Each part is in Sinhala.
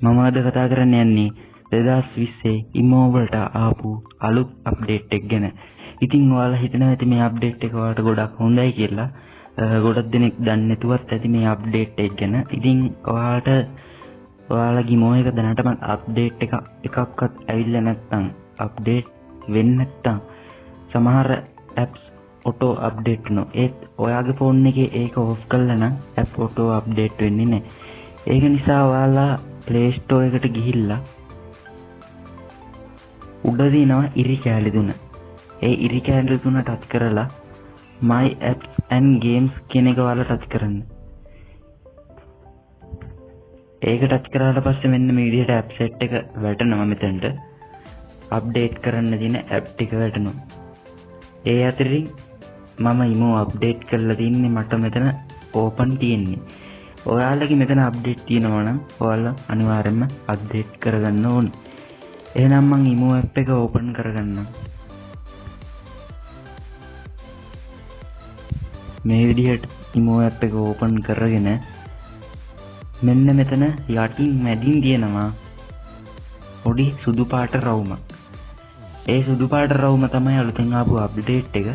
මම අද කතා කරන්න යන්නේ 2020 ඉමෝ වලට ආපු අලුත් අප්ඩේට් එක ගැන. ඉතින් ඔයාලා හිතනවා ඇති මේ අප්ඩේට් එක ඔයාලට ගොඩක් හොඳයි කියලා. ගොඩක් දෙනෙක් දන්නේ නැතුවත් ඇති මේ අප්ඩේට් එක ගැන. ඉතින් ඔයාලගේ ඉමෝ එක දැනටම අප්ඩේට් එකක්වත් ඇවිල්ලා නැත්නම් අප්ඩේට් වෙන්නේ නැත්නම් සමහර apps ඔටෝ අප්ඩේට් වෙනවා. ඒත් ඔයාගේ ෆෝන් එකේ ඒක ඔෆ් කරලා නම් app ඔටෝ අප්ඩේට් වෙන්නේ නැහැ. ඒක නිසා ඔයාලා Play Store එකට ගිහිල්ලා උඩ දිනවා ඉරි කැලේ තුන. ඒ ඉරි කැලේ තුන ටච් කරලා My Apps and Games කියන එක ඔයාලා ටච් කරන්න. ඒක ටච් කරාට පස්සේ මෙන්න මේ විදිහට app set එක වැටෙනවා මෙතනට. අප්ඩේට් කරන්න තියෙන app ටික වැටෙනවා. ඒ අතරින් මම ඉමෝ අප්ඩේට් කරලා තින්නේ මට මෙතන ඕපන් තියෙන්නේ. ඔයාලගේ මෙතන අප්ඩේට් තියෙනවා නම් ඔයාලා අනිවාර්යයෙන්ම අප්ඩේට් කරගන්න ඕනේ. එහෙනම් මම ඉමෝ app එක ඕපන් කරගන්නම්. මේ විදිහට ඉමෝ app එක ඕපන් කරගෙන මෙන්න මෙතන යටින් මැදින් තියෙනවා පොඩි සුදු පාට රවුමක්. ඒ සුදු පාට රවුම තමයි අලුතෙන් ආපු අප්ඩේට් එක.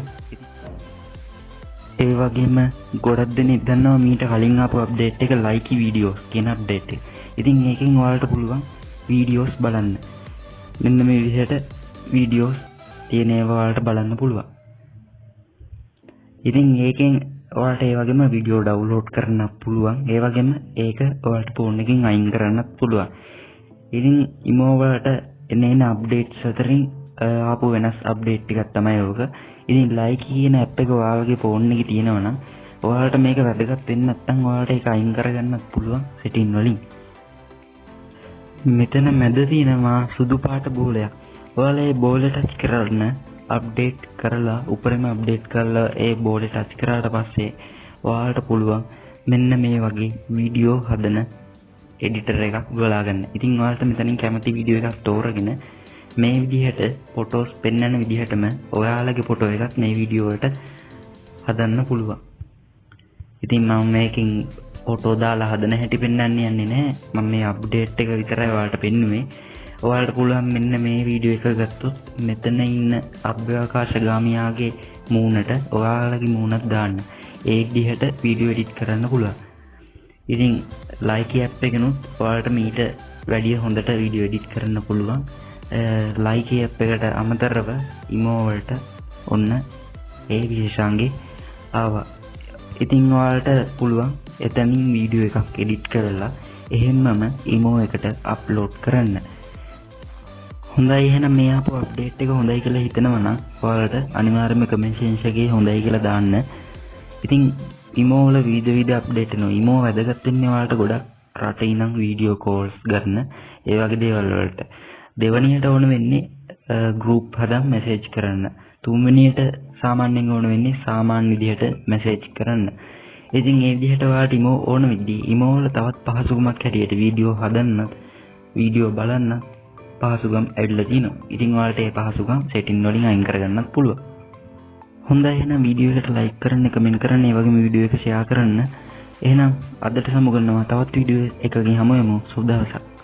ඒ වගේම ගොඩක් දෙනෙක් දන්නවා මීට කලින් ආපු අප්ඩේට් එක ලයිකි වීඩියෝස් කියන අප්ඩේට් එක. ඉතින් ඒකෙන් ඔයාලට පුළුවන් වීඩියෝස් බලන්න. මෙන්න මේ විදිහට වීඩියෝස් තියෙන ඒවා ඔයාලට බලන්න පුළුවන්. ඉතින් ඒකෙන් ඔයාලට ඒ වගේම වීඩියෝ ඩවුන්ලෝඩ් කරන්න පුළුවන්. ඒ වගේම ඒක ඔයාලට ෆෝන් එකෙන් අයින් කරන්නත් පුළුවන්. ඉතින් ඉමෝ වලට එන අප්ඩේට්ස් අතරින් ආපු වෙනස් අප්ඩේට් ටිකක් තමයි ඕක. ඉතින් ලයික් කියන app එක ඔයාලගේ ෆෝන් එකේ තියෙනවා නම් ඔයාලට මේක වැදගත් වෙන්නේ නැත්නම් ඔයාලට ඒක අයින් කරගන්නත් පුළුවන් setting වලින්. මෙතන මැද තියෙනවා සුදු පාට බෝලයක්. ඔයාලා ඒ බෝලේ ටච් කරන්න අප්ඩේට් කරලා උඩරම අප්ඩේට් කරලා ඒ බෝලේ ටච් කරාට පස්සේ ඔයාලට පුළුවන් මෙන්න මේ වගේ වීඩියෝ හදන එඩිටර් එකක් ගොලා ගන්න. ඉතින් ඔයාලට මෙතනින් කැමති වීඩියෝ එකක් තෝරගෙන මේ විදිහට ෆොටෝස් පෙන්වන විදිහටම ඔයාලගේ ෆොටෝ එකක් මේ වීඩියෝ වලට හදන්න පුළුවන්. ඉතින් මම මේකෙන් ෆොටෝ දාලා හදන හැටි පෙන්වන්න යන්නේ නැහැ. මම මේ අප්ඩේට් එක විතරයි ඔයාලට පෙන්නුවේ. ඔයාලට පුළුවන් මෙන්න මේ වීඩියෝ එක ගත්තොත් මෙතන ඉන්න අභ්‍යවකාශගාමියාගේ මූණට ඔයාලගේ මූණක් දාන්න. ඒ විදිහට වීඩියෝ එඩිට් කරන්න පුළුවන්. ඉතින් ලයිකි app එකනොත් ඔයාලට මීට වැඩිය හොඳට වීඩියෝ එඩිට් කරන්න පුළුවන්. ලයිකි app එකට අමතරව ඉමෝ වලට ඔන්න ඒ විශේෂාංගේ ආවා. ඉතින් ඔයාලට පුළුවන් එතනින් වීඩියෝ එකක් එඩිට් කරලා එහෙම්මම ඉමෝ එකට අප්ලෝඩ් කරන්න. හොඳයි, එහෙනම් මේ ආපු අප්ඩේට් එක හොඳයි කියලා හිතනවා නම් ඔයාලට අනිවාර්යයෙන්ම කමෙන්ට් සෙක්ෂන් එකේ හොඳයි කියලා දාන්න. ඉතින් ඉමෝ වල විවිධ අප්ඩේට් එනවා. ඉමෝ වැදගත් වෙන්නේ ඔයාලට ගොඩක් රටේ ඉඳන් වීඩියෝ කෝල්ස් ගන්න ඒ වගේ දේවල් වලට. දෙවනියට ඕන වෙන්නේ ගෲප් හදන් මැසේජ් කරන්න. තුන්වෙනියට සාමාන්‍යයෙන් ඕන වෙන්නේ සාමාන්‍ය විදිහට මැසේජ් කරන්න. ඉතින් මේ විදිහට ඔයාලට ඉමෝ ඕන වෙද්දී ඉමෝ වල තවත් පහසුකමක් හැටියට වීඩියෝ හදන්න, වීඩියෝ බලන්න පහසුකම් ඇවිල්ලා තිනවා. ඉතින් ඔයාලට මේ පහසුකම් setting වලින් අයින් කරගන්නත් පුළුවන්. හොඳයි, එහෙනම් වීඩියෝ එකට ලයික් කරන්න, කමෙන්ට් කරන්න, ඒ වගේම වීඩියෝ එක ෂෙයා කරන්න. එහෙනම් අදට සමුගන්නවා තවත් වීඩියෝ එකකින් හමු වෙමු. සුබ දවසක්.